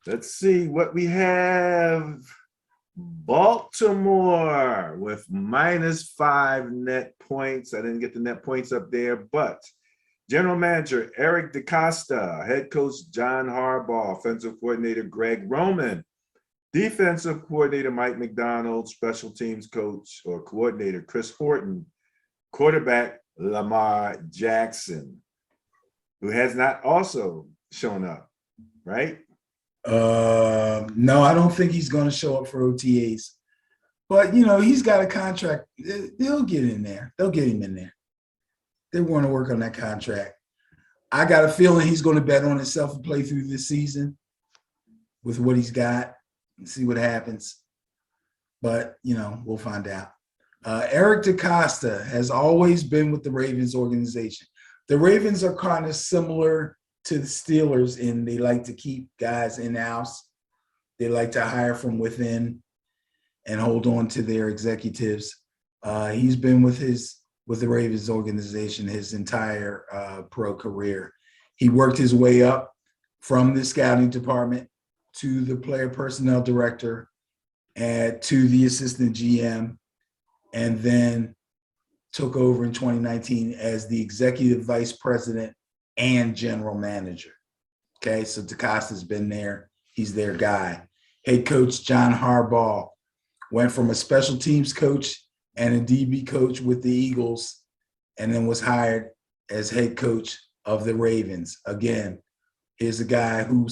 Let's see what we have. Baltimore with -5 net points. I didn't get the net points up there, but general manager Eric DeCosta, head coach John Harbaugh, offensive coordinator Greg Roman, defensive coordinator Mike McDonald, special teams coach or coordinator Chris Horton, quarterback Lamar Jackson, who has not also shown up, right? No, I don't think he's going to show up for OTAs. But, he's got a contract. They'll get in there. They'll get him in there. They want to work on that contract. I got a feeling he's going to bet on himself and play through this season with what he's got and see what happens. But, we'll find out. Eric DeCosta has always been with the Ravens organization. The Ravens are kind of similar to the Steelers in they like to keep guys in-house. They like to hire from within and hold on to their executives. He's been with the Ravens organization his entire pro career. He worked his way up from the scouting department to the player personnel director and to the assistant GM, and then took over in 2019 as the executive vice president and general manager. Okay, so DeCosta's been there. He's their guy. Head coach John Harbaugh went from a special teams coach and a DB coach with the Eagles, and then was hired as head coach of the Ravens. Again, here's a guy who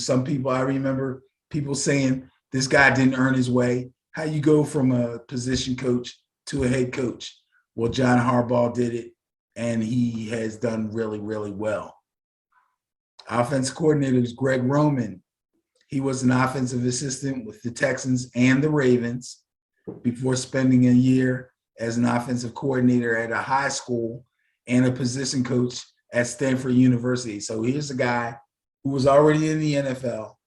I remember people saying this guy didn't earn his way. How you go from a position coach to a head coach? Well, John Harbaugh did it, and he has done really, really well. Offensive coordinator is Greg Roman. He was an offensive assistant with the Texans and the Ravens before spending a year as an offensive coordinator at a high school and a position coach at Stanford University. So here's a guy who was already in the NFL,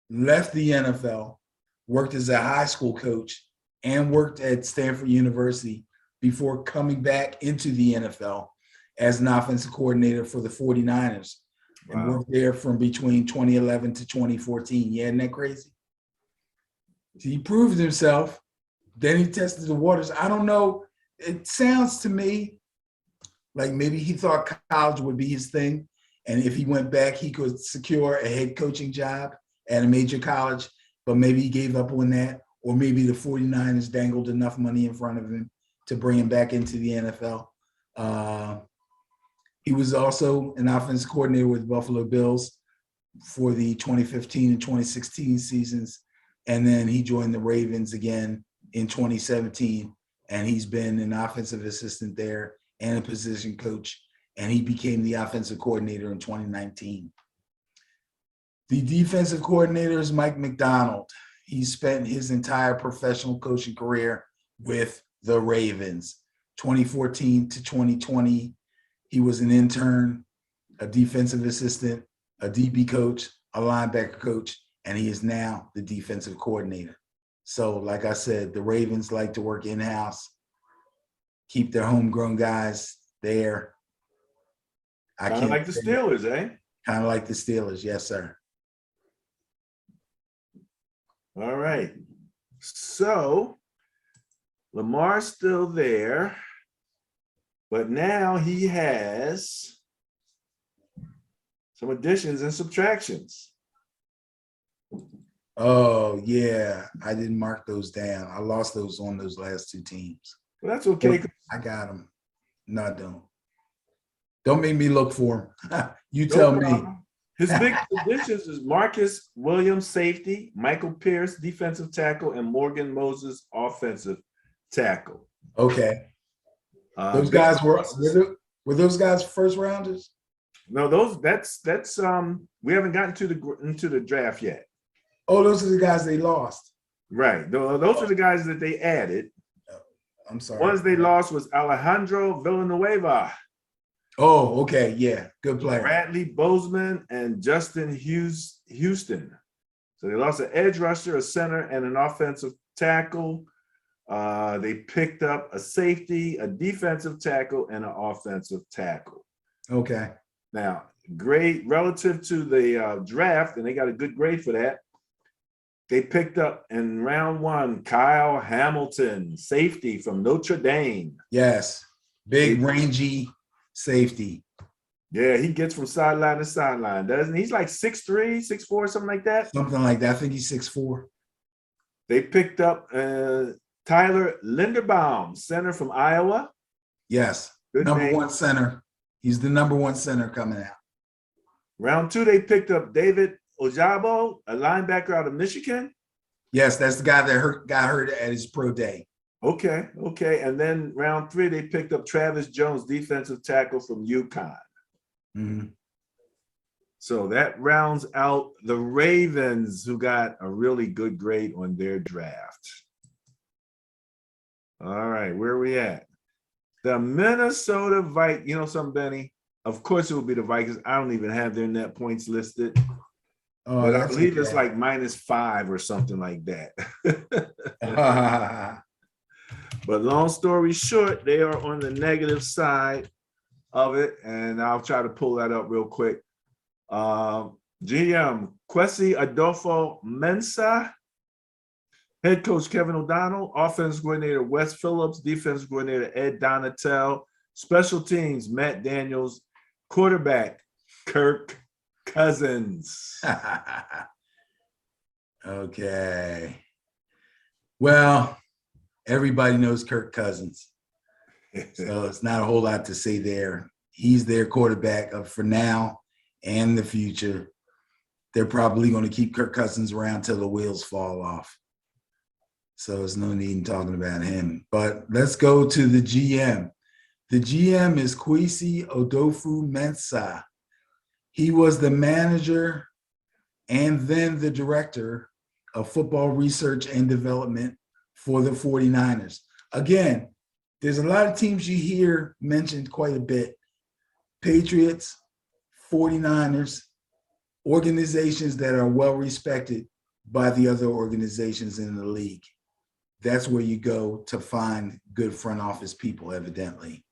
left the NFL, worked as a high school coach, and worked at Stanford University before coming back into the NFL as an offensive coordinator for the 49ers. Wow. And worked there from between 2011 to 2014. Yeah, isn't that crazy? He proved himself. Then he tested the waters. I don't know. It sounds to me like maybe he thought college would be his thing. And if he went back, he could secure a head coaching job at a major college. But maybe he gave up on that. Or maybe the 49ers dangled enough money in front of him to bring him back into the NFL. He was also an offensive coordinator with Buffalo Bills for the 2015 and 2016 seasons. And then he joined the Ravens again in 2017. And he's been an offensive assistant there and a position coach. And he became the offensive coordinator in 2019. The defensive coordinator is Mike McDonald. He spent his entire professional coaching career with the Ravens, 2014 to 2020. He was an intern, a defensive assistant, a DB coach, a linebacker coach, and he is now the defensive coordinator. So, like I said, the Ravens like to work in-house, keep their homegrown guys there. Kind of like the Steelers, eh? Kind of like the Steelers, yes, sir. All right. So, Lamar's still there. But now he has some additions and subtractions. Oh, yeah. I didn't mark those down. I lost those on those last two teams. Well, that's okay. I got them. No, I don't. Don't make me look for them. You tell me. His big additions is Marcus Williams, safety, Michael Pierce, defensive tackle, and Morgan Moses, offensive tackle. Okay. Those guys were those guys first rounders? No, that's we haven't gotten into the draft yet. Oh, those are the guys they lost. Right. Those are the guys that they added. I'm sorry. Ones they lost was Alejandro Villanueva. Oh, okay. Yeah. Good player. Bradley Bozeman and Justin Houston. So they lost an edge rusher, a center, and an offensive tackle. They picked up a safety, a defensive tackle, and an offensive tackle. Okay. Now, grade relative to the draft, and they got a good grade for that. They picked up in round 1 Kyle Hamilton, safety from Notre Dame. Yes. Big, rangy safety. Yeah, he gets from sideline to sideline, doesn't he? He's like 6'3", 6'4", something like that. Something like that. I think he's 6'4". They picked up Tyler Linderbaum, center from Iowa. Yes. Good number name. 1 center. He's the number 1 center coming out. Round 2, they picked up David Ojabo, a linebacker out of Michigan. Yes, that's the guy that got hurt at his pro day. Okay. And then round 3, they picked up Travis Jones, defensive tackle from UConn. Mm-hmm. So that rounds out the Ravens, who got a really good grade on their draft. All right, where are we at? The Minnesota Vikings. You know something, Benny? Of course it will be the Vikings. I don't even have their net points listed. Oh, but I that's believe okay. it's like -5 or something like that. But long story short, they are on the negative side of it. And I'll try to pull that up real quick. GM Kwesi Adolfo Mensah, head coach Kevin O'Donnell, offense coordinator Wes Phillips, defense coordinator Ed Donatel, special teams Matt Daniels, quarterback Kirk Cousins. Okay. Well, everybody knows Kirk Cousins. So it's not a whole lot to say there. He's their quarterback for now and the future. They're probably going to keep Kirk Cousins around till the wheels fall off. So there's no need in talking about him. But let's go to the GM. The GM is Kwesi Odofu Mensah. He was the manager and then the director of football research and development for the 49ers. Again, there's a lot of teams you hear mentioned quite a bit. Patriots, 49ers, organizations that are well respected by the other organizations in the league. That's where you go to find good front office people, evidently.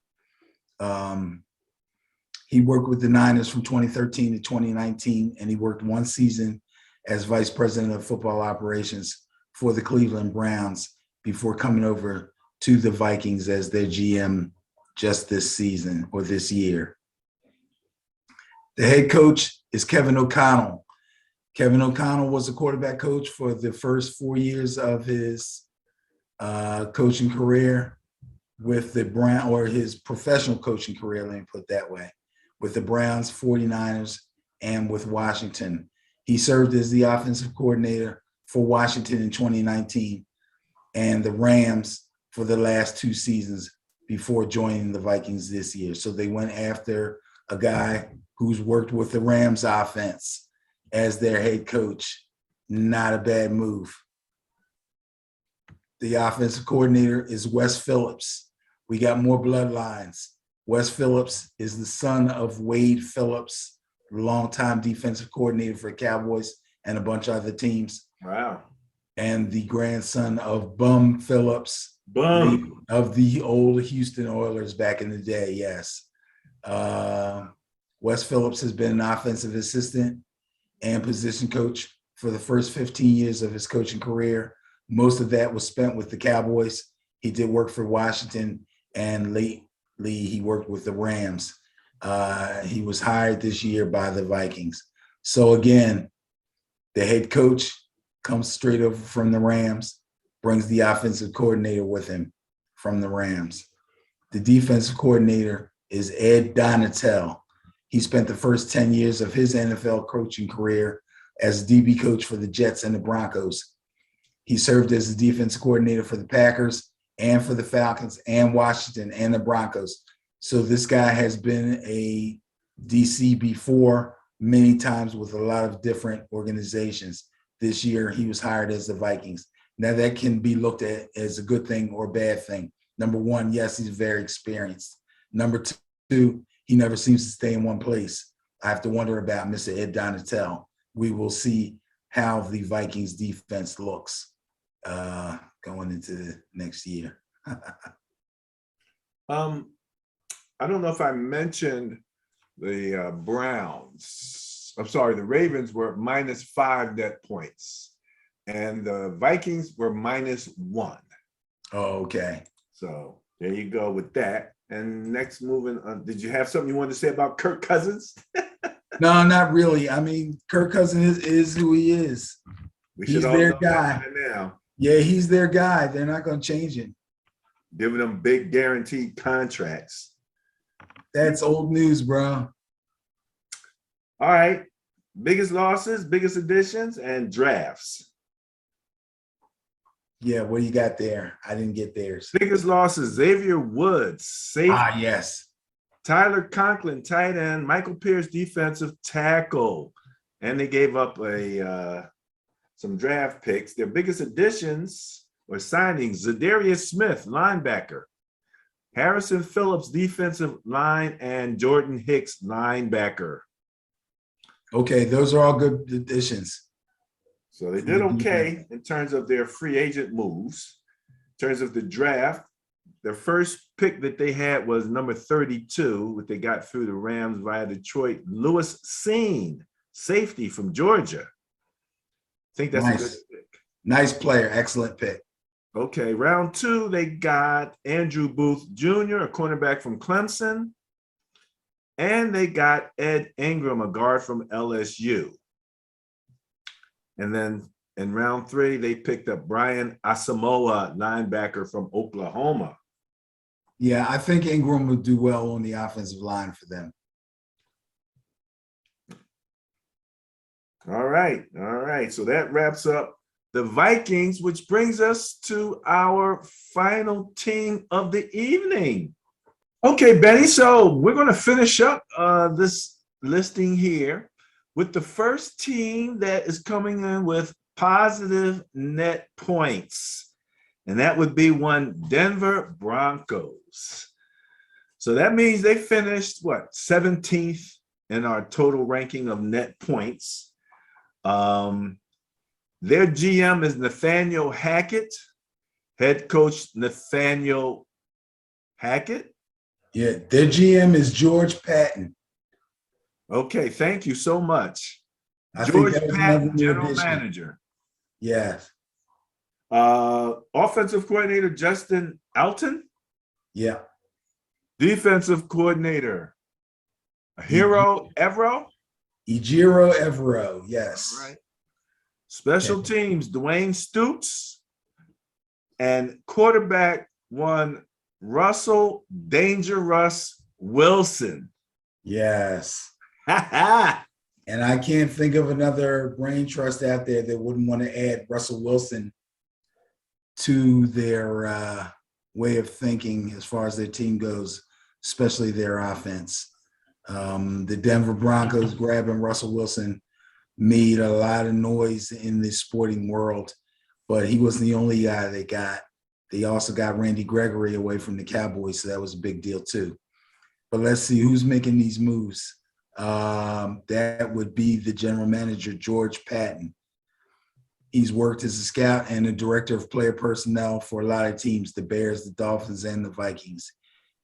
He worked with the Niners from 2013 to 2019, and he worked 1 season as vice president of football operations for the Cleveland Browns before coming over to the Vikings as their GM just this season or this year. The head coach is Kevin O'Connell. Kevin O'Connell was a quarterback coach for the first 4 years of his coaching career with the Browns, or his professional coaching career, let me put it that way, with the Browns, 49ers, and with Washington. He served as the offensive coordinator for Washington in 2019 and the Rams for the last 2 seasons before joining the Vikings this year. So they went after a guy who's worked with the Rams offense as their head coach. Not a bad move. The offensive coordinator is Wes Phillips. We got more bloodlines. Wes Phillips is the son of Wade Phillips, longtime defensive coordinator for Cowboys and a bunch of other teams. Wow. And the grandson of Bum Phillips, of the old Houston Oilers back in the day, yes. Wes Phillips has been an offensive assistant and position coach for the first 15 years of his coaching career. Most of that was spent with the Cowboys. He did work for Washington, and lately he worked with the Rams. He was hired this year by the Vikings. So again, the head coach comes straight over from the Rams, brings the offensive coordinator with him from the Rams. The defensive coordinator is Ed Donatel. He spent the first 10 years of his NFL coaching career as DB coach for the Jets and the Broncos. He served as the defensive coordinator for the Packers and for the Falcons and Washington and the Broncos. So this guy has been a DC before many times with a lot of different organizations. This year, he was hired as the Vikings. Now that can be looked at as a good thing or a bad thing. Number one, yes, he's very experienced. Number two, he never seems to stay in one place. I have to wonder about Mr. Ed Donatel. We will see how the Vikings defense looks going into the next year. I don't know if I mentioned the Browns. I'm sorry, the Ravens were -5 net points. And the Vikings were -1. Oh, okay. So there you go with that. And next, moving on. Did you have something you wanted to say about Kirk Cousins? No, not really. I mean, Kirk Cousins is who he is. We should He's all their know that guy. by now. Yeah, he's their guy. They're not going to change it. Giving them big guaranteed contracts. That's old news, bro. All right. Biggest losses, biggest additions, and drafts. Yeah, what do you got there? I didn't get theirs. Biggest losses: Xavier Woods, safety. Yes. Tyler Conklin, tight end. Michael Pierce, defensive tackle. And they gave up some draft picks. Their biggest additions or signings: Zadarius Smith, linebacker. Harrison Phillips, defensive line, and Jordan Hicks, linebacker. Okay, those are all good additions. So they did okay in terms of their free agent moves. In terms of the draft, the first pick that they had was number 32, which they got through the Rams via Detroit. Lewis Seen, safety from Georgia. I think that's a good pick. Nice player. Excellent pick. Okay, round 2, they got Andrew Booth Jr., a cornerback from Clemson. And they got Ed Ingram, a guard from LSU. And then in round 3, they picked up Brian Asamoah, linebacker from Oklahoma. Yeah, I think Ingram would do well on the offensive line for them. All right. So that wraps up the Vikings, which brings us to our final team of the evening. Okay, Benny, so we're going to finish up this listing here with the first team that is coming in with positive net points, and that would be one Denver Broncos. So that means they finished, 17th in our total ranking of net points. Their GM is Nathaniel Hackett, head coach Nathaniel Hackett. Yeah, their GM is George Patton. Okay, thank you so much. I George think that was Patton, another general addition. manager. Yes. Offensive coordinator Justin Alton. Yeah. Defensive coordinator Hero Evero. Ejiro Evero. Yes. All right. Special teams Dwayne Stoops, and quarterback one Russell Dangerous Wilson. Yes. And I can't think of another brain trust out there that wouldn't want to add Russell Wilson to their way of thinking as far as their team goes, especially their offense. The Denver Broncos grabbing Russell Wilson made a lot of noise in the sporting world, but he wasn't the only guy they got. They also got Randy Gregory away from the Cowboys, so that was a big deal too. But let's see who's making these moves. That would be the general manager, George Patton. He's worked as a scout and a director of player personnel for a lot of teams, the Bears, the Dolphins, and the Vikings.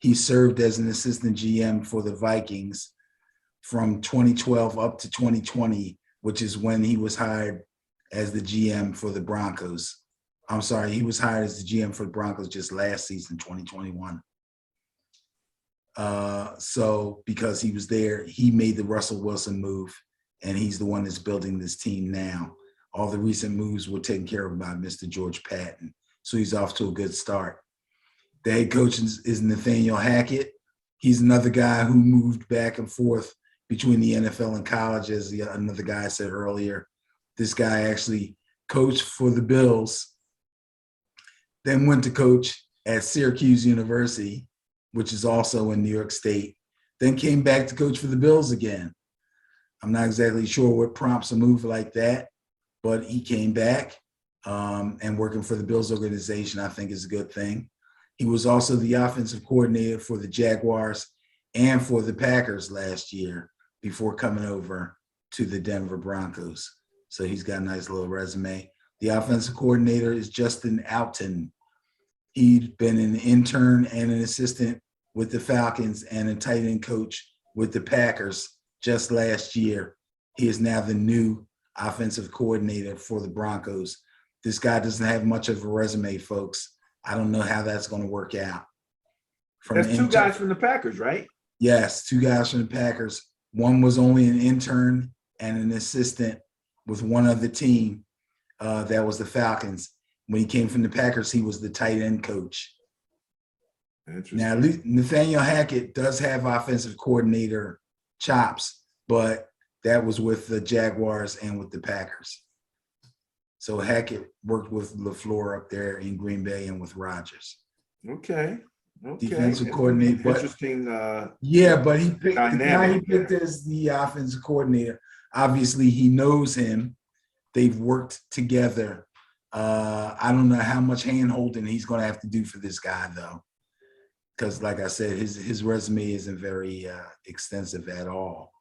He served as an assistant GM for the Vikings from 2012 up to 2020, which is when he was hired as the GM for the Broncos. I'm sorry, he was hired as the GM for the Broncos just last season, 2021. So because he was there, he made the Russell Wilson move, and he's the one that's building this team now. All the recent moves were taken care of by Mr. George Patton. So he's off to a good start. The head coach is Nathaniel Hackett. He's another guy who moved back and forth between the NFL and college, as another guy said earlier. This guy actually coached for the Bills, then went to coach at Syracuse University, which is also in New York State, then came back to coach for the Bills again. I'm not exactly sure what prompts a move like that, but he came back, and working for the Bills organization, I think, is a good thing. He was also the offensive coordinator for the Jaguars and for the Packers last year before coming over to the Denver Broncos. So he's got a nice little resume. The offensive coordinator is Justin Alton. He'd been an intern and an assistant with the Falcons and a tight end coach with the Packers just last year. He is now the new offensive coordinator for the Broncos. This guy doesn't have much of a resume, folks. I don't know how that's going to work out. That's two guys from the Packers, right? Yes, two guys from the Packers. One was only an intern and an assistant with one other team. That was the Falcons. When he came from the Packers, he was the tight end coach. Now, Nathaniel Hackett does have offensive coordinator chops, but that was with the Jaguars and with the Packers. So Hackett worked with LaFleur up there in Green Bay and with Rodgers. Okay. Defensive coordinator. Interesting. But he picked the guy he picked as the offensive coordinator. Obviously, he knows him. They've worked together. I don't know how much hand-holding he's going to have to do for this guy, though, because, like I said, his resume isn't very extensive at all.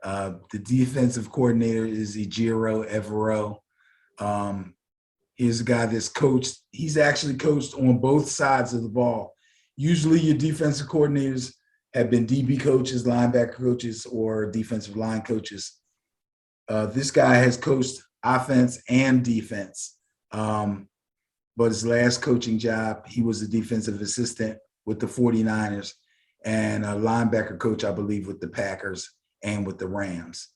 The defensive coordinator is Ejiro Evero. He's a guy that's coached. He's actually coached on both sides of the ball. Usually your defensive coordinators have been DB coaches, linebacker coaches, or defensive line coaches. This guy has coached offense and defense. But his last coaching job, he was a defensive assistant with the 49ers and a linebacker coach, I believe, with the Packers and with the Rams.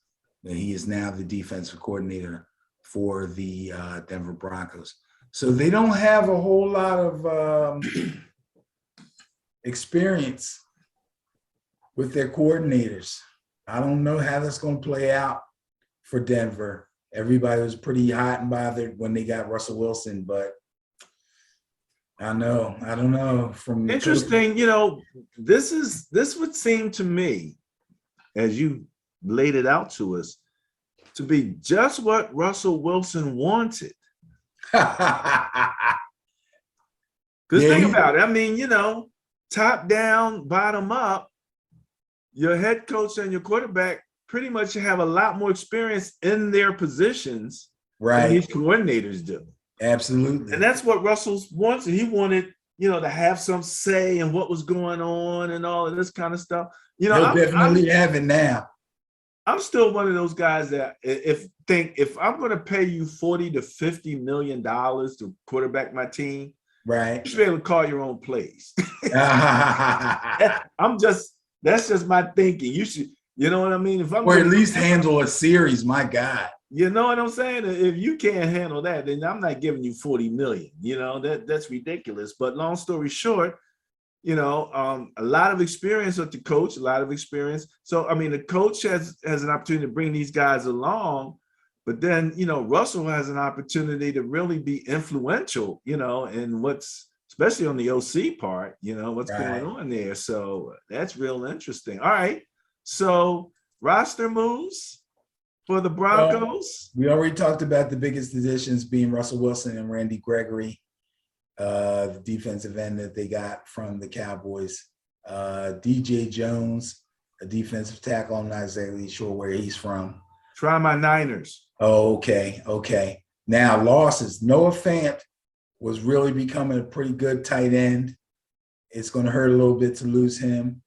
And he is now the defensive coordinator for the Denver Broncos. So they don't have a whole lot of experience with their coordinators. I don't know how that's going to play out for Denver. Everybody was pretty hot and bothered when they got Russell Wilson, but I don't know. From interesting, this would seem to me, as you laid it out to us, to be just what Russell Wilson wanted. Because think about it. I mean, top down, bottom up, your head coach and your quarterback pretty much have a lot more experience in their positions than these coordinators do. Absolutely. And that's what Russell wanted. He wanted, to have some say in what was going on and all of this kind of stuff. He'll definitely have it now. I'm still one of those guys that if I'm going to pay you $40 to $50 million to quarterback my team, right, you should be able to call your own plays. That's just my thinking. You should, you know what I mean? Or at least handle a series, my God. You know what I'm saying? If you can't handle that, then I'm not giving you $40 million. That's ridiculous. But long story short, a lot of experience with the coach, a lot of experience. So, I mean, the coach has an opportunity to bring these guys along, but then, Russell has an opportunity to really be influential, in especially on the OC part, what's going on there. So that's real interesting. All right. So roster moves for the Broncos. We already talked about the biggest additions being Russell Wilson and Randy Gregory, the defensive end that they got from the Cowboys. DJ Jones, a defensive tackle. I'm not exactly sure where he's from. Try my Niners. Oh, okay. Now, losses. Noah Fant was really becoming a pretty good tight end. It's going to hurt a little bit to lose him.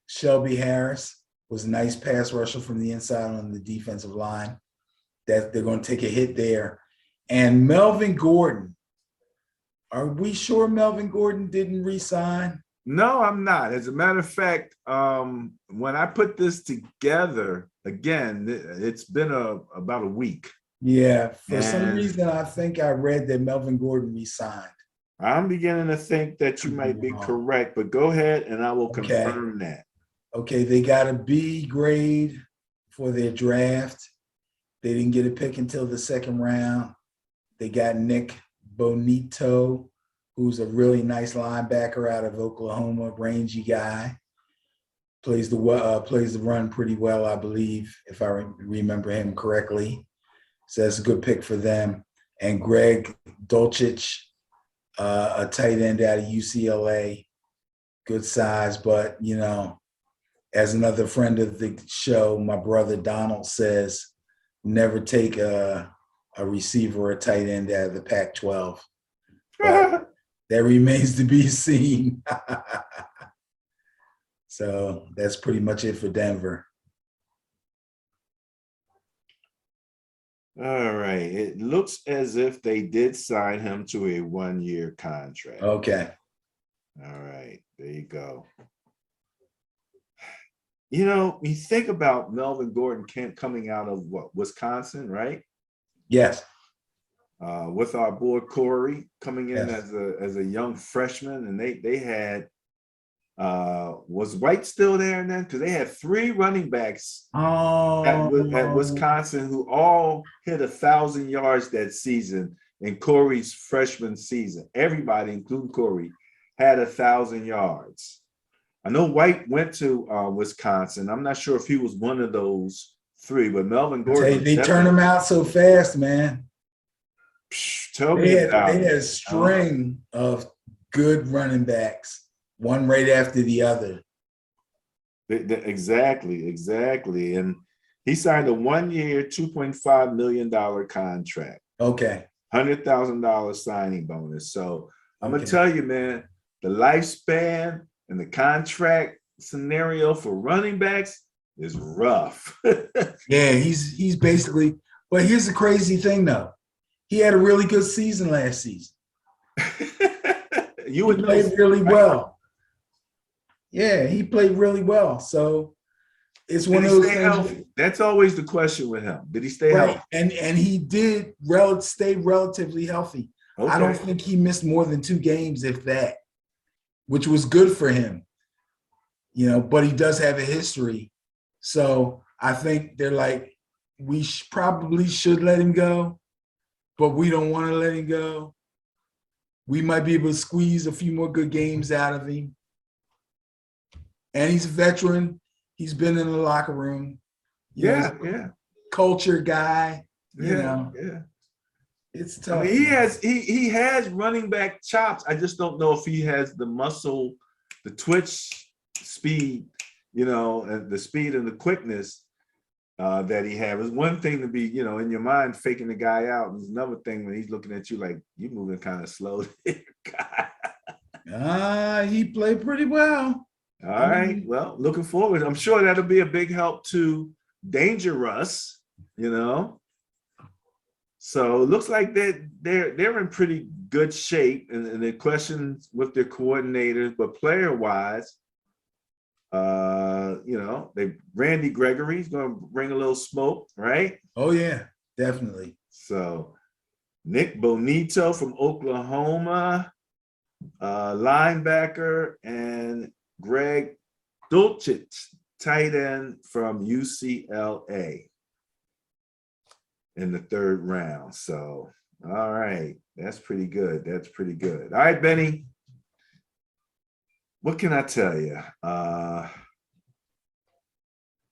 Shelby Harris was a nice pass rusher from the inside on the defensive line. That they're going to take a hit there. And Melvin Gordon. Are we sure Melvin Gordon didn't re-sign? No, I'm not. As a matter of fact, when I put this together, again, it's been about a week. Yeah, for some reason, I think I read that Melvin Gordon re-signed. I'm beginning to think that you might be correct, but go ahead and I will confirm that. Okay, they got a B grade for their draft. They didn't get a pick until the second round. They got Nick Bonito, who's a really nice linebacker out of Oklahoma, rangy guy. Plays the run pretty well, I believe, if I remember him correctly. So that's a good pick for them. And Greg Dulcich, a tight end out of UCLA, good size, but as another friend of the show, my brother Donald says, never take a receiver or a tight end out of the Pac-12. But that remains to be seen. So that's pretty much it for Denver. All right. It looks as if they did sign him to a 1-year contract. Okay. All right. There you go. You know, you think about Melvin Gordon coming out of what, Wisconsin, right? Yes. With our boy Corey coming in Yes. as a young freshman, and they had was White still there then? Because they had 3 running backs at Oh, Wisconsin who all hit 1,000 yards that season in Corey's freshman season. Everybody, including Corey, had 1,000 yards. I know White went to Wisconsin. I'm not sure if he was one of those 3, but Melvin I tell Gordon you, was they turn them definitely. out so fast, man. Tell They me had about they it. had a string of good running backs, one right after the other. Exactly. And he signed a 1-year, $2.5 million contract, Okay. $100,000 signing bonus. So I'm gonna Okay. tell you, man, the lifespan and the contract scenario for running backs is rough. Yeah, he's basically, but here's the crazy thing though. He had a really good season last season. You He would know, played really right? well. Yeah, he played really well. So it's Did one he of those stay things, healthy? That's always the question with him. Did he stay right? healthy? And he did stay relatively healthy. I don't Okay. think he missed more than 2 games, if that, which was good for him, but he does have a history. So I think they're like, we probably should let him go, but we don't want to let him go. We might be able to squeeze a few more good games out of him. And he's a veteran. He's been in the locker room. He's Yeah, a yeah, culture guy. yeah. It's I mean, tough, man. he has running back chops. I just don't know if he has the muscle, the twitch speed, and the speed and the quickness that he has. It's one thing to be, in your mind faking the guy out. And it's another thing when he's looking at you like you moving kind of slow. He played pretty well. All I right. mean, Well, looking forward. I'm sure that'll be a big help to Dangerous, you know. So it looks like they're in pretty good shape, and the questions with their coordinators, but player wise, they Randy Gregory's going to bring a little smoke, right? oh yeah, definitely. So Nick Bonito from Oklahoma, linebacker, and Greg Dulcich, tight end from UCLA in the 3rd round. So, all right, that's pretty good. That's pretty good. All right, Benny, what can I tell you?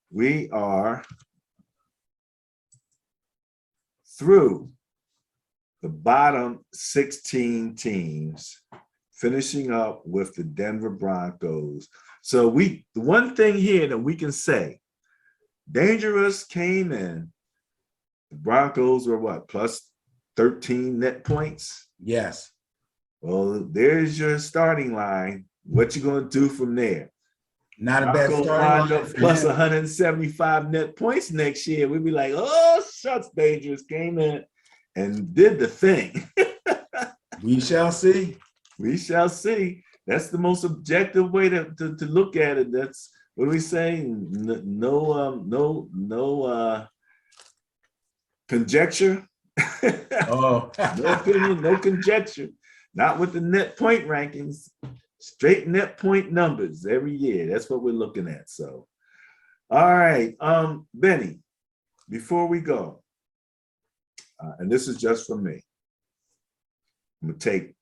We are through the bottom 16 teams, finishing up with the Denver Broncos. So the one thing here that we can say, Dangerous came in. The Broncos were what, plus 13 net points? Yes. Well, there's your starting line. What you gonna do from there? Not a bad Broncos starting wind line up for plus him. 175 net points next year. We'd be like, oh, shucks, Dangerous came in and did the thing. We shall see. We shall see. That's the most objective way to look at it. That's what do we say? No conjecture. Oh, No opinion, no conjecture. Not with the net point rankings. Straight net point numbers every year. That's what we're looking at. So, all right, Benny. Before we go, and this is just for me, I'm gonna take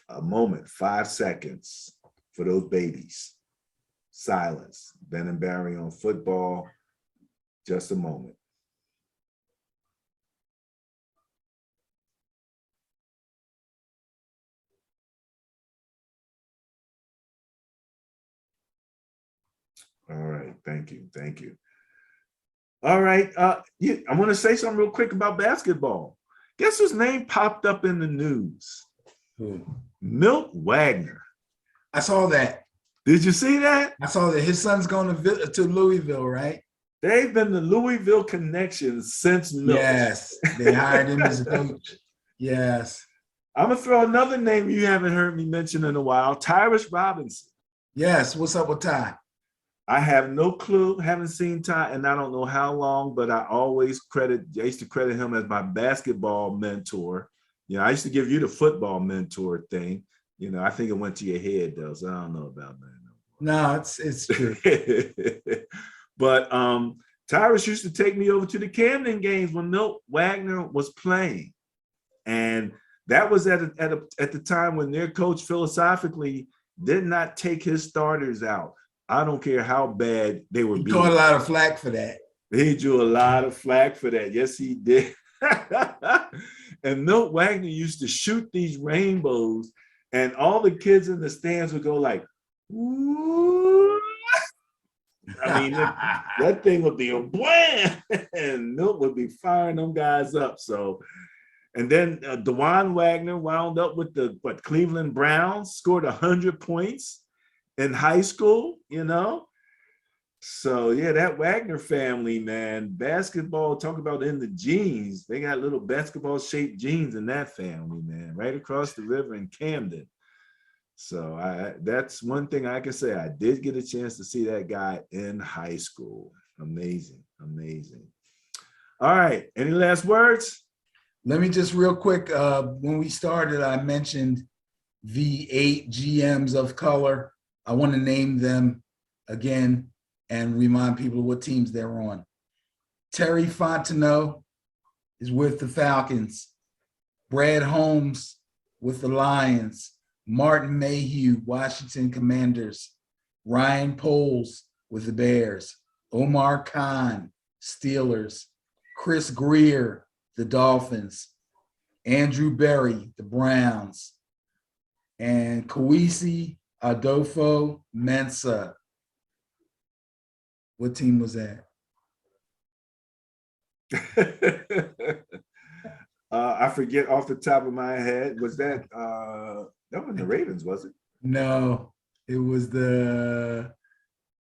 a moment, 5 seconds for those babies. Silence. Ben and Barry on football. Just a moment. All right. Thank you. Thank you. All right. I want to say something real quick about basketball. Guess whose name popped up in the news? who? Milt Wagner. I saw that. Did you see that? I saw that his son's going to Louisville, right? They've been the Louisville connection since Milt. Yes, they hired him as a coach. Yes. I'm gonna throw another name you haven't heard me mention in a while, Tyrus Robinson. Yes. What's up with Ty? I have no clue, haven't seen Ty, and I don't know how long, but I used to credit him as my basketball mentor. You know, I used to give you the football mentor thing. You know, I think it went to your head though, so I don't know about that. No, it's true. But Tyrus used to take me over to the Camden games when Milt Wagner was playing. And that was at the time when their coach philosophically did not take his starters out. I don't care how bad they were being. He caught a lot of flack for that. He drew a lot of flack for that. Yes, he did. And Milt Wagner used to shoot these rainbows, and all the kids in the stands would go like, "Ooh." I mean, that thing would be a blam, and Milt would be firing them guys up. So, and then DeJuan Wagner wound up with the Cleveland Browns, scored 100 points in high school, you know. So yeah, that Wagner family, man, basketball, talk about in the genes. They got little basketball shaped genes in that family, man, right across the river in Camden. So that's one thing I can say. I did get a chance to see that guy in high school. Amazing, amazing. All right, any last words? Let me just real quick, when we started, I mentioned the 8 GMs of color. I want to name them again and remind people of what teams they're on. Terry Fontenot is with the Falcons. Brad Holmes with the Lions. Martin Mayhew, Washington Commanders. Ryan Poles with the Bears. Omar Khan, Steelers. Chris Greer, the Dolphins. Andrew Berry, the Browns. And Kawisi Adolfo Mensa. What team was that? I forget off the top of my head. Was that wasn't the Ravens, was it? No, it was the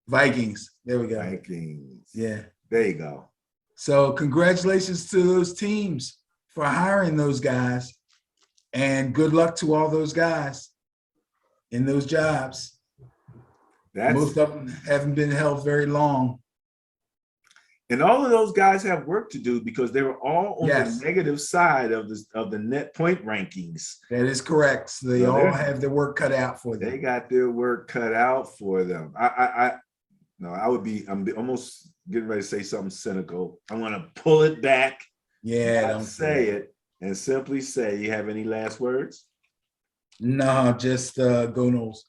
Vikings. There we go. Vikings. Yeah. There you go. So congratulations to those teams for hiring those guys, and good luck to all those guys in those jobs. Most of them haven't been held very long. And all of those guys have work to do because they were all on the negative side of the net point rankings. That is correct. So they all have their work cut out for them. They got their work cut out for them. I'm almost getting ready to say something cynical. I'm going to pull it back. Yeah, don't say it, and simply say, you have any last words? No, just go Noles.